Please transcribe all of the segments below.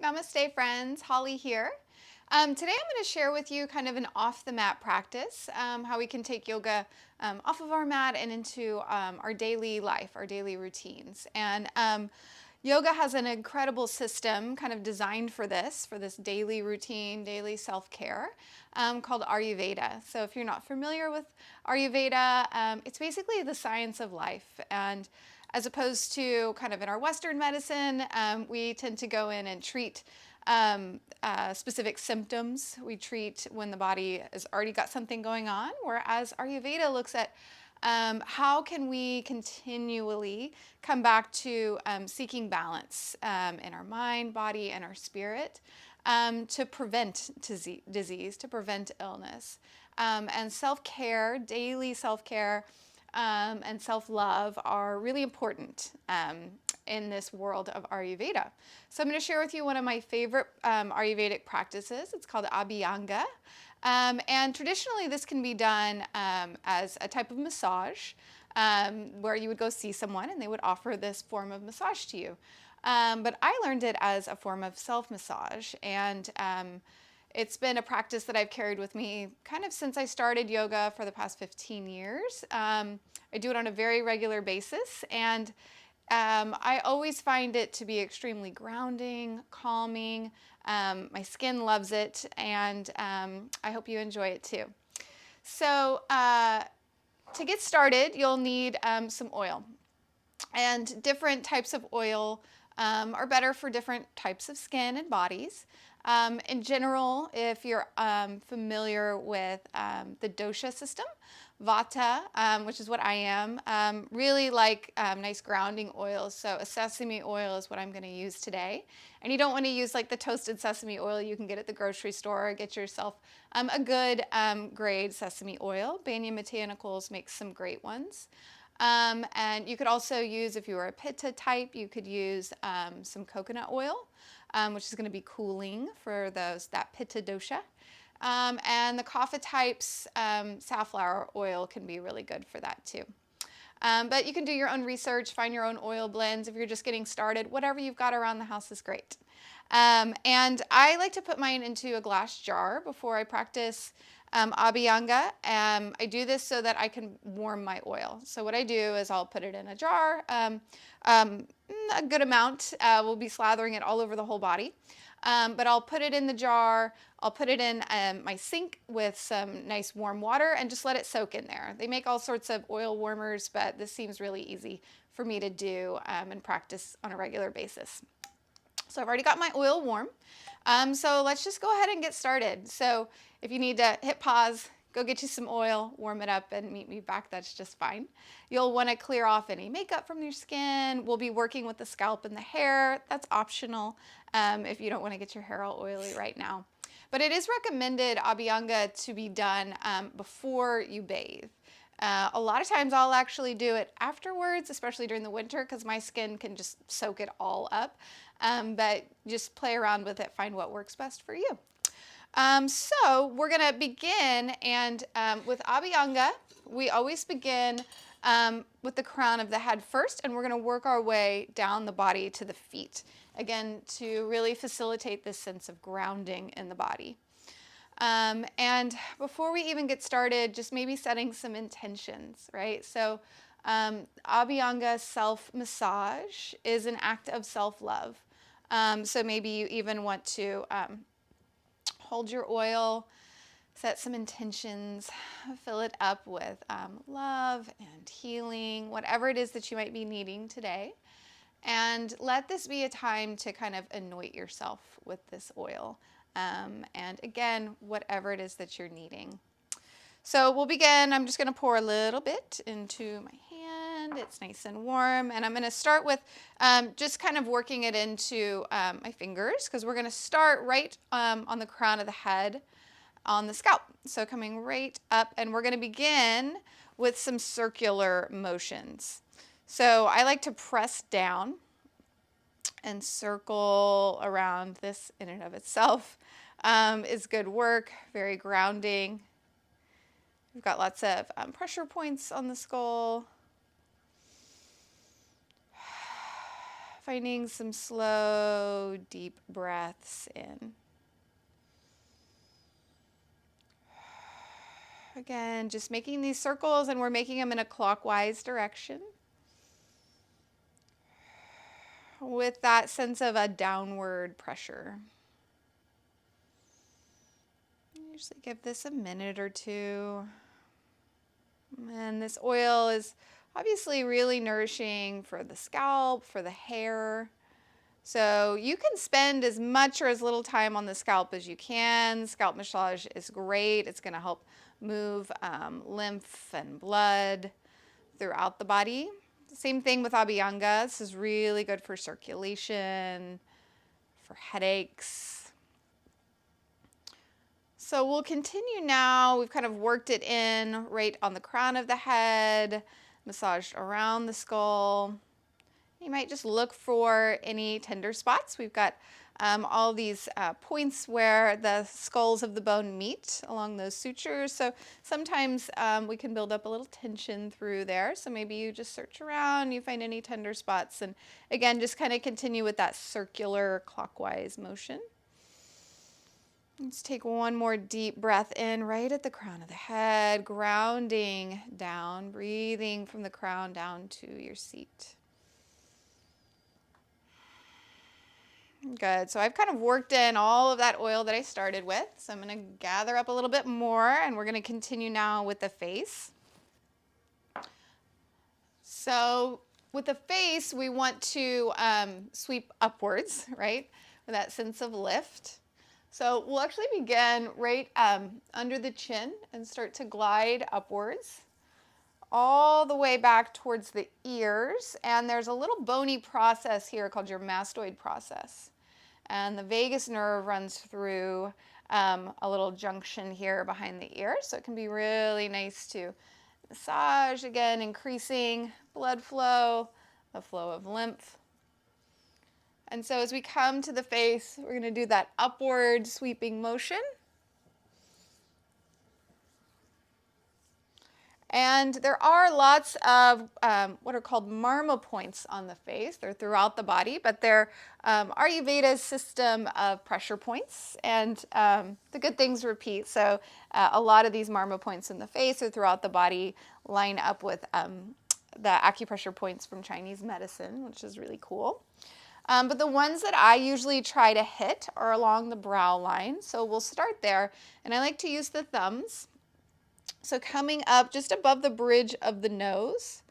Namaste friends, Holly here. Today I'm going to share with you kind of an off the mat practice, how we can take yoga off of our mat and into our daily life, our daily routines. And yoga has an incredible system kind of designed for this daily routine, daily self-care called Ayurveda. So if you're not familiar with Ayurveda, it's basically the science of life. And as opposed to kind of in our Western medicine, we tend to go in and treat specific symptoms. We treat when the body has already got something going on, whereas Ayurveda looks at how can we continually come back to seeking balance in our mind, body, and our spirit to prevent disease, to prevent illness. And self-care, daily self-care, and self-love are really important in this world of Ayurveda. So I'm going to share with you one of my favorite Ayurvedic practices. It's called Abhyanga. And traditionally this can be done as a type of massage where you would go see someone and they would offer this form of massage to you. But I learned it as a form of self-massage, and it's been a practice that I've carried with me kind of since I started yoga for the past 15 years. I do it on a very regular basis, and I always find it to be extremely grounding, calming. My skin loves it, and I hope you enjoy it too. So to get started, you'll need some oil. And different types of oil are better for different types of skin and bodies. In general, if you're familiar with the dosha system, Vata, which is what I am, really like nice grounding oils. So a sesame oil is what I'm going to use today. And you don't want to use like the toasted sesame oil you can get at the grocery store. Get yourself a good grade sesame oil. Banyan Botanicals makes some great ones. And you could also use, if you were a pitta type, you could use some coconut oil, which is going to be cooling for that pitta dosha. And the kapha types, safflower oil can be really good for that too. But you can do your own research, find your own oil blends if you're just getting started. Whatever you've got around the house is great. And I like to put mine into a glass jar before I practice Abhyanga. I do this so that I can warm my oil. So what I do is I'll put it in a jar. A good amount. We'll be slathering it all over the whole body. But I'll put it in the jar. I'll put it in my sink with some nice warm water and just let it soak in there. They make all sorts of oil warmers, but this seems really easy for me to do and practice on a regular basis. So I've already got my oil warm. So let's just go ahead and get started. So if you need to hit pause, go get you some oil, warm it up, and meet me back. That's just fine. You'll want to clear off any makeup from your skin. We'll be working with the scalp and the hair. That's optional if you don't want to get your hair all oily right now. But it is recommended, Abhyanga, to be done before you bathe. A lot of times I'll actually do it afterwards, especially during the winter, because my skin can just soak it all up. But just play around with it, find what works best for you. So we're going to begin, and with Abhyanga, we always begin with the crown of the head first, and we're going to work our way down the body to the feet, again, to really facilitate this sense of grounding in the body. And before we even get started, just maybe setting some intentions, right? So Abhyanga self-massage is an act of self-love. So maybe you even want to hold your oil, set some intentions, fill it up with love and healing, whatever it is that you might be needing today. And let this be a time to kind of anoint yourself with this oil. And again, whatever it is that you're needing. So we'll begin. I'm just going to pour a little bit into my hand. It's nice and warm. And I'm going to start with just kind of working it into my fingers, because we're going to start right on the crown of the head on the scalp. So coming right up, and we're going to begin with some circular motions. So I like to press down and circle around. This in and of itself is good work, very grounding. We've got lots of pressure points on the skull. Finding some slow, deep breaths in. Again, just making these circles, and we're making them in a clockwise direction with that sense of a downward pressure. Usually give this a minute or two. And this oil is obviously really nourishing for the scalp, for the hair. So you can spend as much or as little time on the scalp as you can. Scalp massage is great. It's going to help move lymph and blood throughout the body. Same thing with Abhyanga. This is really good for circulation, for headaches. So we'll continue now. We've kind of worked it in right on the crown of the head, massaged around the skull. You might just look for any tender spots. We've got all these points where the skulls of the bone meet along those sutures. So sometimes we can build up a little tension through there. So maybe you just search around, you find any tender spots, and again, just kind of continue with that circular clockwise motion. Let's take one more deep breath in right at the crown of the head, grounding down, breathing from the crown down to your seat. Good. So I've kind of worked in all of that oil that I started with. So I'm going to gather up a little bit more, and we're going to continue now with the face. So with the face, we want to sweep upwards, right? With that sense of lift. So we'll actually begin right under the chin and start to glide upwards all the way back towards the ears. And there's a little bony process here called your mastoid process. And the vagus nerve runs through a little junction here behind the ear. So it can be really nice to massage, again, increasing blood flow, the flow of lymph. And so as we come to the face, we're going to do that upward sweeping motion. And there are lots of what are called Marma points on the face. They're throughout the body, but they're Ayurveda's system of pressure points. And the good things repeat. So a lot of these Marma points in the face or throughout the body line up with the acupressure points from Chinese medicine, which is really cool. But the ones that I usually try to hit are along the brow line. So we'll start there. And I like to use the thumbs. So coming up just above the bridge of the nose,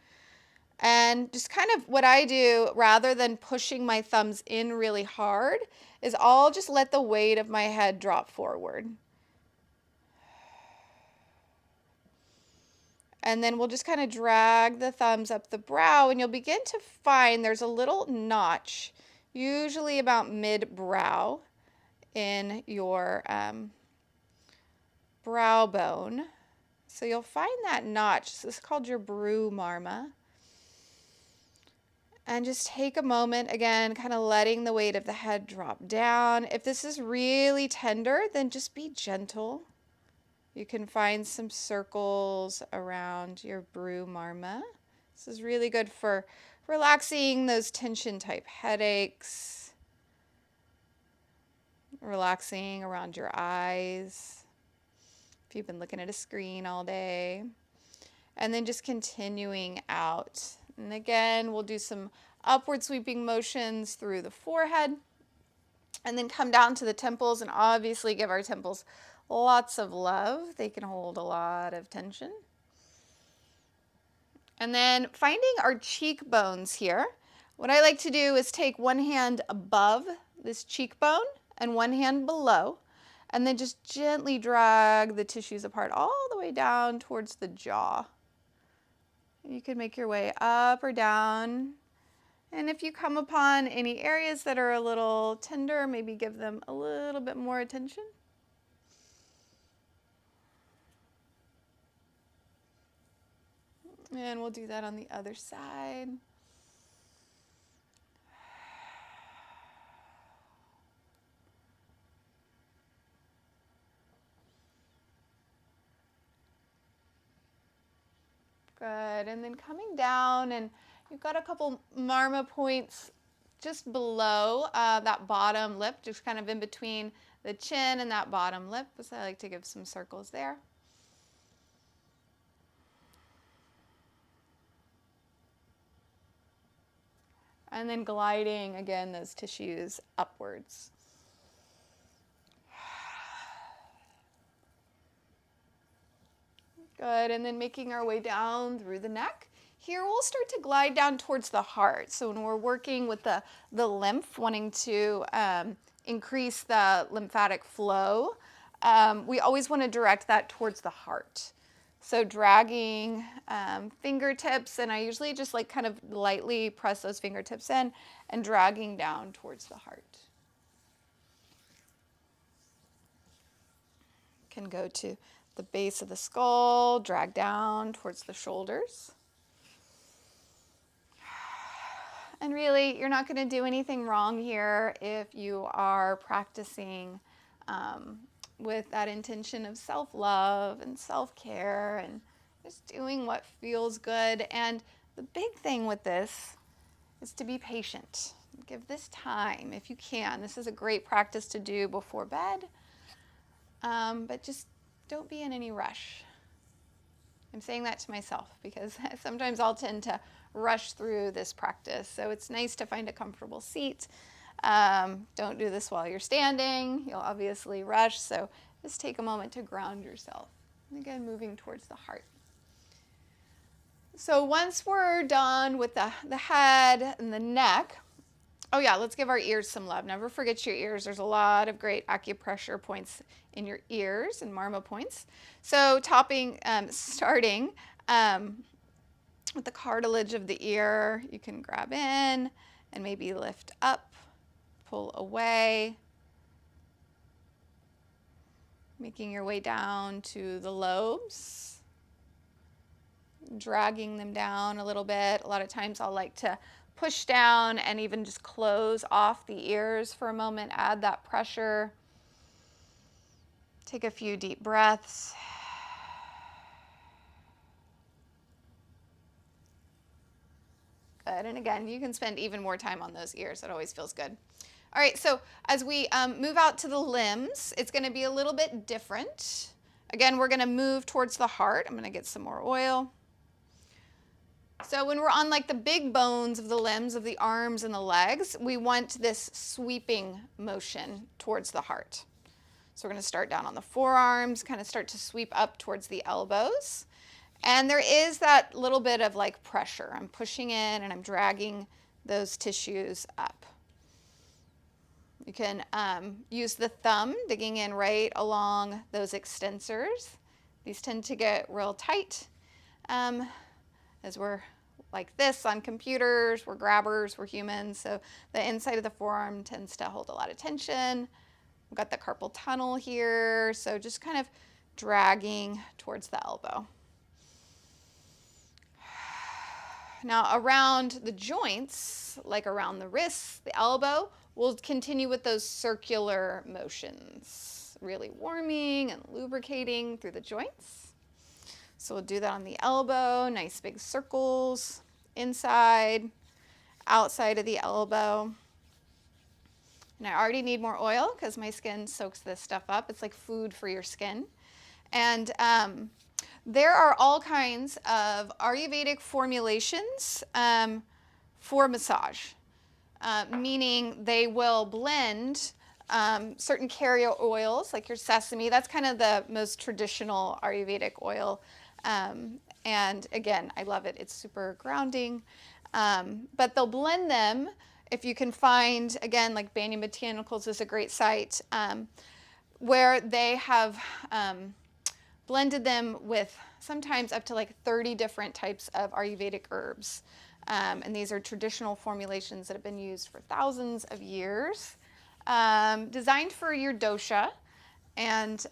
and just kind of what I do rather than pushing my thumbs in really hard is I'll just let the weight of my head drop forward. And then we'll just kind of drag the thumbs up the brow, and you'll begin to find there's a little notch, usually about mid-brow in your brow bone. So you'll find that notch. This is called your brew marma. And just take a moment, again, kind of letting the weight of the head drop down. If this is really tender, then just be gentle. You can find some circles around your brew marma. This is really good for relaxing those tension type headaches, relaxing around your eyes if you've been looking at a screen all day. And then just continuing out. And again, we'll do some upward sweeping motions through the forehead. And then come down to the temples, and obviously give our temples lots of love. They can hold a lot of tension. And then finding our cheekbones here. What I like to do is take one hand above this cheekbone and one hand below. And then just gently drag the tissues apart all the way down towards the jaw. You can make your way up or down. And if you come upon any areas that are a little tender, maybe give them a little bit more attention. And we'll do that on the other side. Good. And then coming down, and you've got a couple Marma points just below that bottom lip, just kind of in between the chin and that bottom lip. So I like to give some circles there. And then gliding, again, those tissues upwards. Good, and then making our way down through the neck. Here we'll start to glide down towards the heart. So when we're working with the lymph, wanting to increase the lymphatic flow, we always want to direct that towards the heart. So dragging fingertips, and I usually just like kind of lightly press those fingertips in and dragging down towards the heart. Can go to the base of the skull, drag down towards the shoulders. And really, you're not going to do anything wrong here if you are practicing with that intention of self-love and self-care and just doing what feels good. And the big thing with this is to be patient. Give this time if you can. This is a great practice to do before bed, but just don't be in any rush. I'm saying that to myself because sometimes I'll tend to rush through this practice. So it's nice to find a comfortable seat. Don't do this while you're standing. You'll obviously rush. So just take a moment to ground yourself. And again, moving towards the heart. So once we're done with the head and the neck, oh yeah, let's give our ears some love. Never forget your ears. There's a lot of great acupressure points in your ears and Marma points. So starting with the cartilage of the ear, you can grab in and maybe lift up, pull away, making your way down to the lobes, dragging them down a little bit. A lot of times I'll like to push down and even just close off the ears for a moment, add that pressure. Take a few deep breaths. Good, and again, you can spend even more time on those ears. That always feels good. All right, so as we move out to the limbs, it's going to be a little bit different. Again, we're going to move towards the heart. I'm going to get some more oil. So when we're on like the big bones of the limbs, of the arms and the legs, we want this sweeping motion towards the heart. So we're going to start down on the forearms, kind of start to sweep up towards the elbows. And there is that little bit of like pressure. I'm pushing in and I'm dragging those tissues up. You can use the thumb, digging in right along those extensors. These tend to get real tight as we're like this on computers. We're grabbers, we're humans. So the inside of the forearm tends to hold a lot of tension. We've got the carpal tunnel here. So just kind of dragging towards the elbow. Now around the joints, like around the wrists, the elbow, we'll continue with those circular motions, really warming and lubricating through the joints. So we'll do that on the elbow, nice big circles, inside, outside of the elbow. And I already need more oil because my skin soaks this stuff up. It's like food for your skin. And there are all kinds of Ayurvedic formulations for massage, meaning they will blend certain carrier oils like your sesame. That's kind of the most traditional Ayurvedic oil. And again, I love it. It's super grounding. But they'll blend them if you can find, again, like Banyan Botanicals is a great site, where they have blended them with sometimes up to like 30 different types of Ayurvedic herbs. And these are traditional formulations that have been used for thousands of years, designed for your dosha. And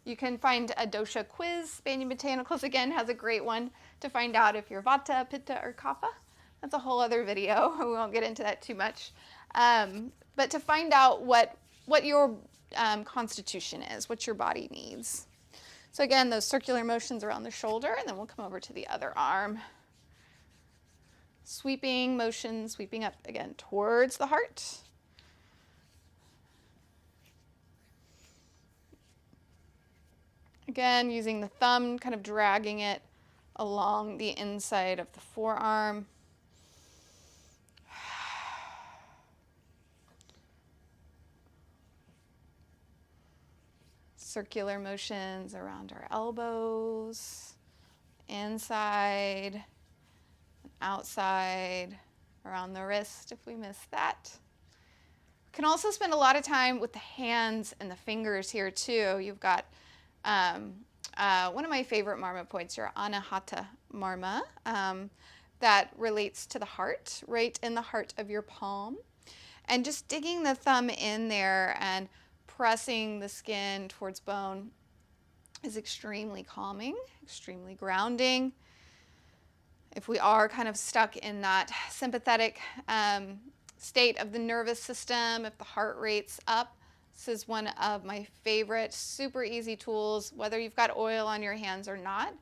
you can find a dosha quiz. Banyan Botanicals, again, has a great one to find out if you're Vata, Pitta, or Kapha. That's a whole other video. We won't get into that too much. But to find out what your constitution is, what your body needs. So again, those circular motions around the shoulder, and then we'll come over to the other arm. Sweeping motion, sweeping up again towards the heart. Again, using the thumb, kind of dragging it along the inside of the forearm. Circular motions around our elbows, inside, and outside, around the wrist if we miss that. We can also spend a lot of time with the hands and the fingers here too. You've got one of my favorite Marma points, your Anahata Marma, that relates to the heart, right in the heart of your palm. And just digging the thumb in there and pressing the skin towards bone is extremely calming, extremely grounding. If we are kind of stuck in that sympathetic state of the nervous system, if the heart rate's up, this is one of my favorite, super easy tools, whether you've got oil on your hands or not.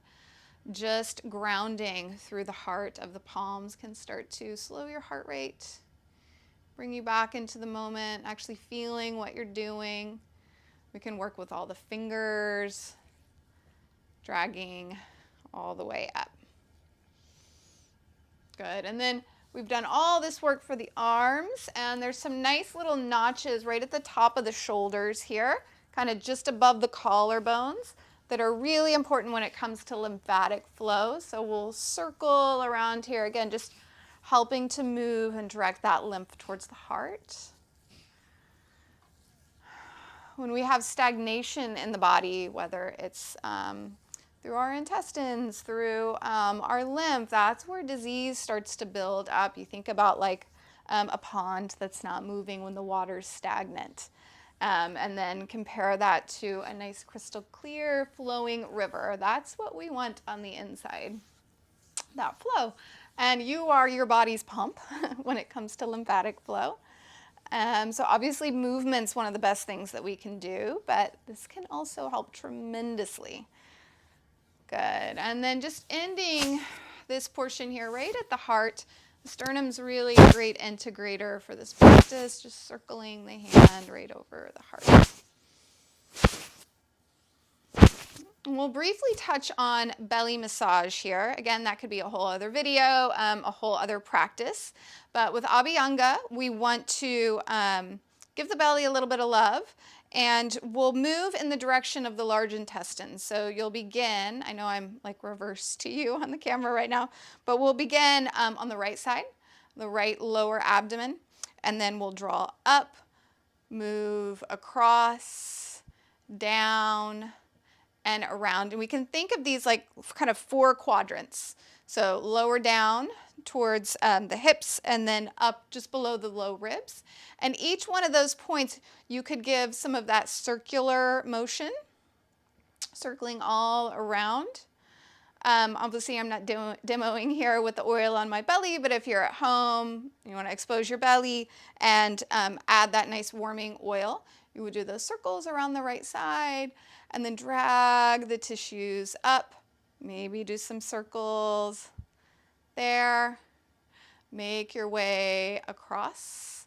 Just grounding through the heart of the palms can start to slow your heart rate, bring you back into the moment, actually feeling what you're doing. We can work with all the fingers, dragging all the way up. Good. And then we've done all this work for the arms, and there's some nice little notches right at the top of the shoulders here, kind of just above the collarbones, that are really important when it comes to lymphatic flow. So we'll circle around here, again, just helping to move and direct that lymph towards the heart. When we have stagnation in the body, whether it's through our intestines, through our lymph, that's where disease starts to build up. You think about like a pond that's not moving when the water's stagnant. And then compare that to a nice crystal clear flowing river. That's what we want on the inside, that flow. And you are your body's pump when it comes to lymphatic flow. So obviously movement's one of the best things that we can do, but this can also help tremendously. Good. And then just ending this portion here right at the heart. The sternum's really a great integrator for this practice, just circling the hand right over the heart. And we'll briefly touch on belly massage here. Again, that could be a whole other video, a whole other practice. But with Abhyanga, we want to give the belly a little bit of love, and we'll move in the direction of the large intestine. So you'll begin, I know I'm like reverse to you on the camera right now, but we'll begin on the right side, the right lower abdomen, and then we'll draw up, move across, down, and around. And we can think of these like kind of 4 quadrants. So lower down towards the hips, and then up just below the low ribs. And each one of those points, you could give some of that circular motion, circling all around. Obviously, I'm not demoing here with the oil on my belly, but if you're at home, you want to expose your belly and add that nice warming oil, you would do those circles around the right side, and then drag the tissues up. Maybe do some circles there. Make your way across.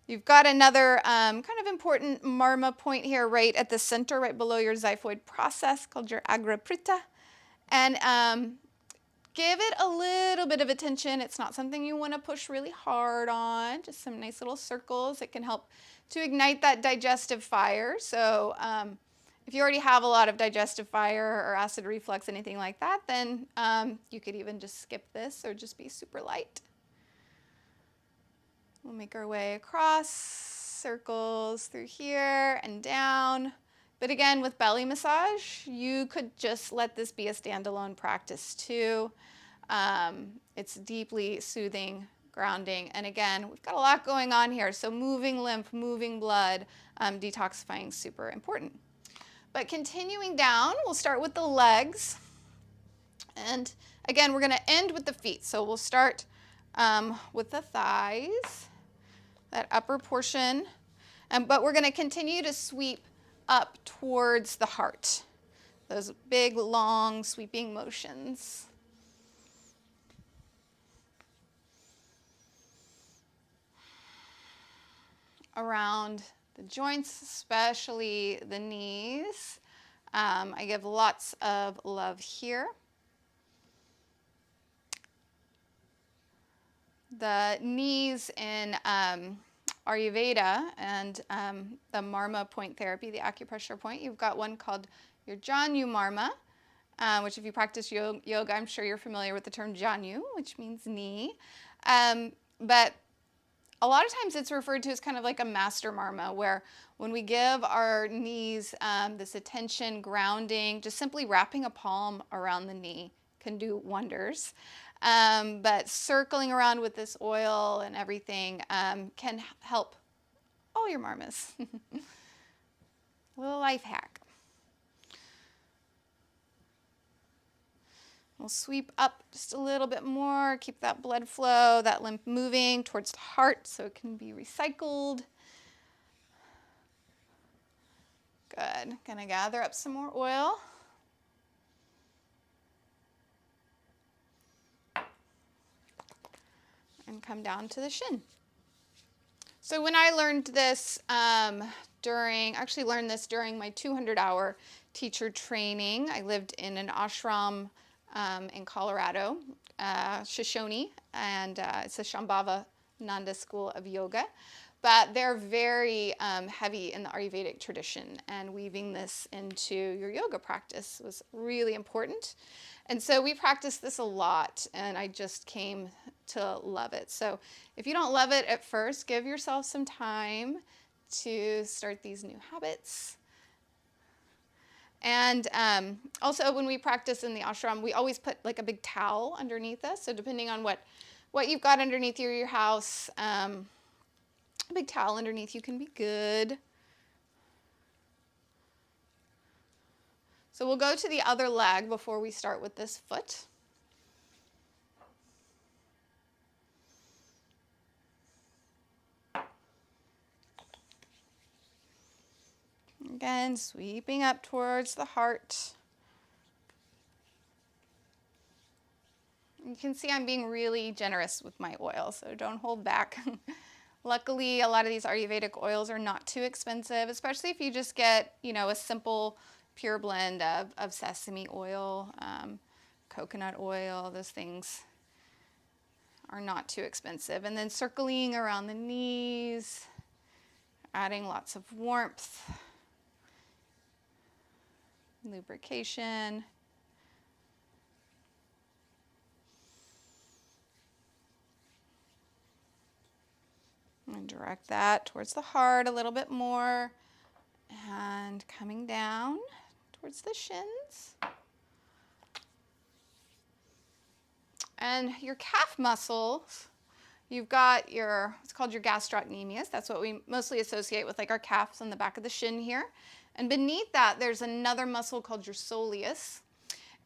You've got another kind of important Marma point here right at the center, right below your xiphoid process, called your agraprita. And give it a little bit of attention. It's not something you want to push really hard on, just some nice little circles. It can help to ignite that digestive fire. So if you already have a lot of digestive fire or acid reflux, anything like that, then you could even just skip this or just be super light. We'll make our way across, circles through here and down. But again, with belly massage, you could just let this be a standalone practice too. It's deeply soothing, grounding. And again, we've got a lot going on here. So moving lymph, moving blood, detoxifying, super important. But continuing down, we'll start with the legs. And again, we're going to end with the feet. So we'll start with the thighs, that upper portion. But we're going to continue to sweep up towards the heart. Those big, long, sweeping motions. around the joints, especially the knees. I give lots of love here. The knees in Ayurveda and the Marma point therapy, the acupressure point, you've got one called your Janu Marma, which if you practice yoga, I'm sure you're familiar with the term Janu, which means knee. But a lot of times it's referred to as kind of like a master Marma, where when we give our knees this attention, grounding, just simply wrapping a palm around the knee can do wonders. But circling around with this oil and everything can help all your Marmas. Little life hack. We'll sweep up just a little bit more, keep that blood flow, that lymph moving towards the heart so it can be recycled. Good. Gonna gather up some more oil. And come down to the shin. So when I learned this learned this during my 200-hour teacher training. I lived in an ashram in Colorado, Shoshone, and it's a Shambhava Nanda school of yoga. But they're very heavy in the Ayurvedic tradition, and weaving this into your yoga practice was really important. And so we practiced this a lot, and I just came to love it. So if you don't love it at first, give yourself some time to start these new habits. And also when we practice in the ashram, we always put like a big towel underneath us. So depending on what you've got underneath your house, a big towel underneath you can be good. So we'll go to the other leg before we start with this foot. Again, sweeping up towards the heart. You can see I'm being really generous with my oil, so don't hold back. Luckily, a lot of these Ayurvedic oils are not too expensive, especially if you just get, a simple pure blend of sesame oil, coconut oil. Those things are not too expensive. And then circling around the knees, adding lots of warmth, lubrication. And direct that towards the heart a little bit more, and coming down towards the shins. And your calf muscles, you've got it's called your gastrocnemius. That's what we mostly associate with like our calves on the back of the shin here. And beneath that, there's another muscle called your soleus.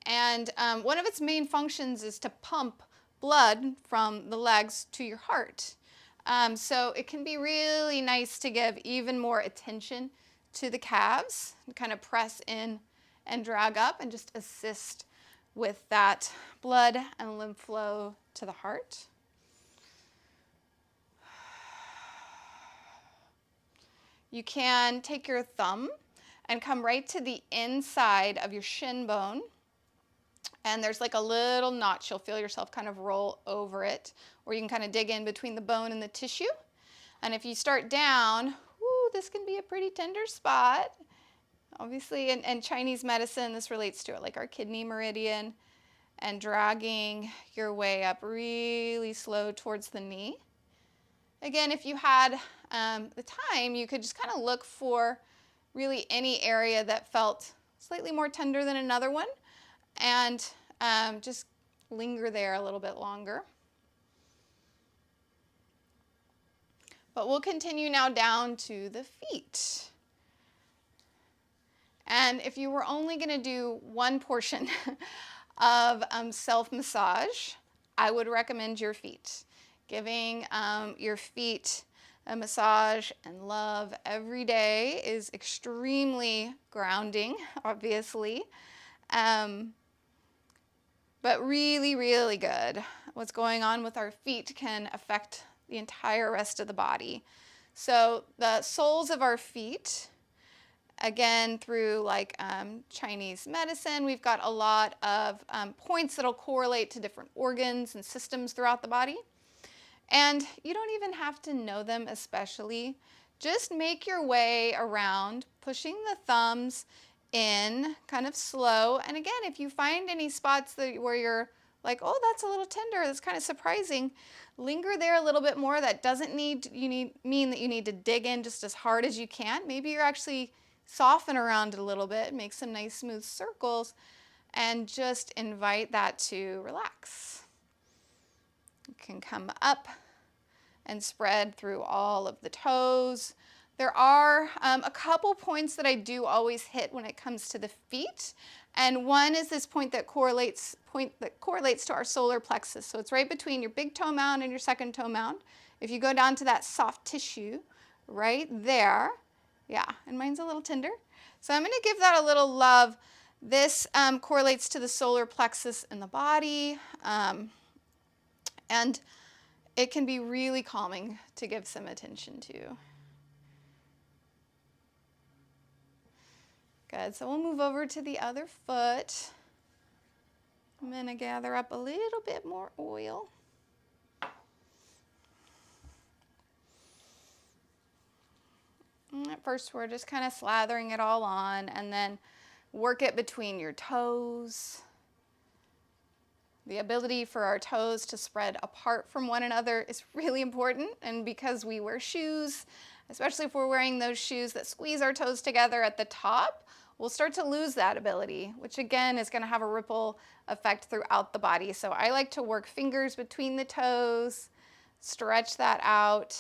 And one of its main functions is to pump blood from the legs to your heart. So it can be really nice to give even more attention to the calves, and kind of press in and drag up and just assist with that blood and lymph flow to the heart. You can take your thumb and come right to the inside of your shin bone. And there's like a little notch. You'll feel yourself kind of roll over it, or you can kind of dig in between the bone and the tissue. And if you start down, this can be a pretty tender spot. Obviously, in Chinese medicine, this relates to it, like our kidney meridian, and dragging your way up really slow towards the knee. Again, if you had the time, you could just kind of look for really any area that felt slightly more tender than another one, and just linger there a little bit longer. But we'll continue now down to the feet. And if you were only going to do one portion of self-massage, I would recommend your feet. Giving your feet a massage and love every day is extremely grounding, obviously. But really, really good. What's going on with our feet can affect the entire rest of the body. So the soles of our feet, again, through like Chinese medicine, we've got a lot of points that'll correlate to different organs and systems throughout the body. And you don't even have to know them especially. Just make your way around, pushing the thumbs in kind of slow. And again, if you find any spots where you're like, oh, that's a little tender, that's kind of surprising, linger there a little bit more. That doesn't mean that you need to dig in just as hard as you can. Maybe you're actually soften around it a little bit, make some nice smooth circles, and just invite that to relax. You can come up and spread through all of the toes. There are a couple points that I do always hit when it comes to the feet. And one is this point that correlates to our solar plexus. So it's right between your big toe mound and your second toe mound. If you go down to that soft tissue right there, yeah, and mine's a little tender. So I'm going to give that a little love. This correlates to the solar plexus in the body. And it can be really calming to give some attention to. Good, so we'll move over to the other foot. I'm going to gather up a little bit more oil. And at first we're just kind of slathering it all on, and then work it between your toes. The ability for our toes to spread apart from one another is really important, and because we wear shoes, especially if we're wearing those shoes that squeeze our toes together at the top, we'll start to lose that ability, which again is going to have a ripple effect throughout the body. So I like to work fingers between the toes, stretch that out.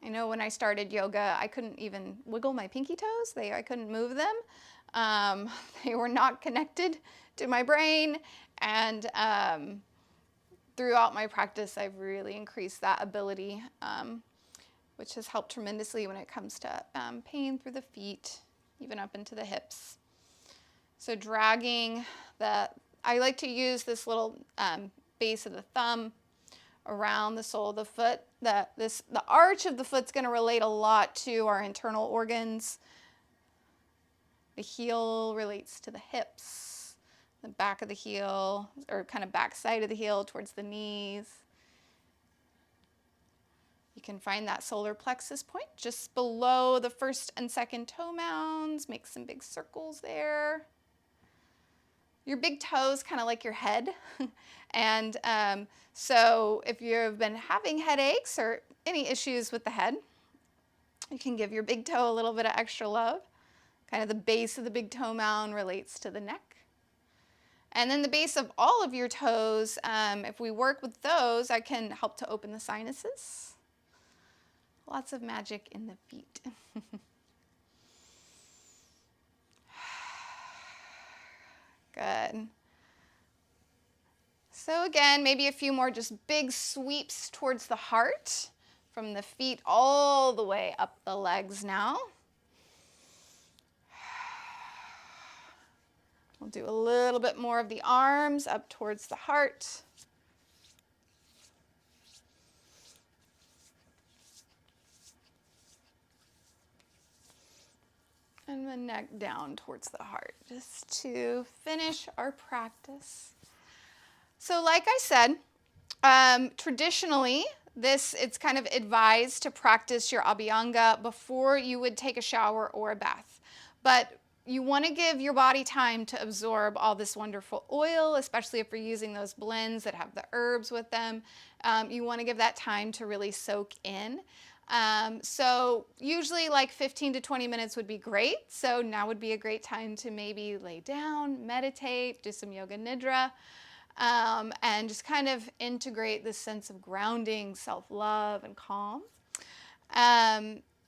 I know when I started yoga, I couldn't even wiggle my pinky toes. I couldn't move them. They were not connected to my brain, and throughout my practice, I've really increased that ability, which has helped tremendously when it comes to pain through the feet, even up into the hips. So dragging I like to use this little base of the thumb around the sole of the foot. The arch of the foot's going to relate a lot to our internal organs. The heel relates to the hips, the back of the heel, or kind of back side of the heel towards the knees. You can find that solar plexus point just below the first and second toe mounds. Make some big circles there. Your big toes kind of like your head. And so if you've been having headaches or any issues with the head, you can give your big toe a little bit of extra love. Kind of the base of the big toe mound relates to the neck. And then the base of all of your toes, if we work with those, that can help to open the sinuses. Lots of magic in the feet. Good. So again, maybe a few more just big sweeps towards the heart, from the feet all the way up the legs now. We'll do a little bit more of the arms up towards the heart. And the neck down towards the heart, just to finish our practice. So like I said, traditionally, it's kind of advised to practice your Abhyanga before you would take a shower or a bath. But you want to give your body time to absorb all this wonderful oil, especially if you're using those blends that have the herbs with them. You want to give that time to really soak in. So usually like 15 to 20 minutes would be great. So now would be a great time to maybe lay down, meditate, do some yoga nidra, and just kind of integrate this sense of grounding, self-love, and calm.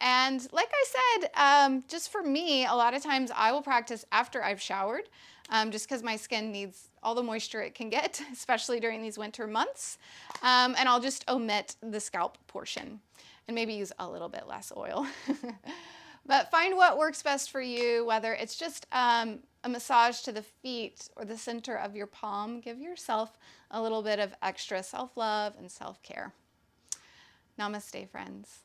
And like I said, just for me, a lot of times I will practice after I've showered, just because my skin needs all the moisture it can get, especially during these winter months. And I'll just omit the scalp portion and maybe use a little bit less oil. But find what works best for you, whether it's just a massage to the feet or the center of your palm. Give yourself a little bit of extra self-love and self-care. Namaste, friends.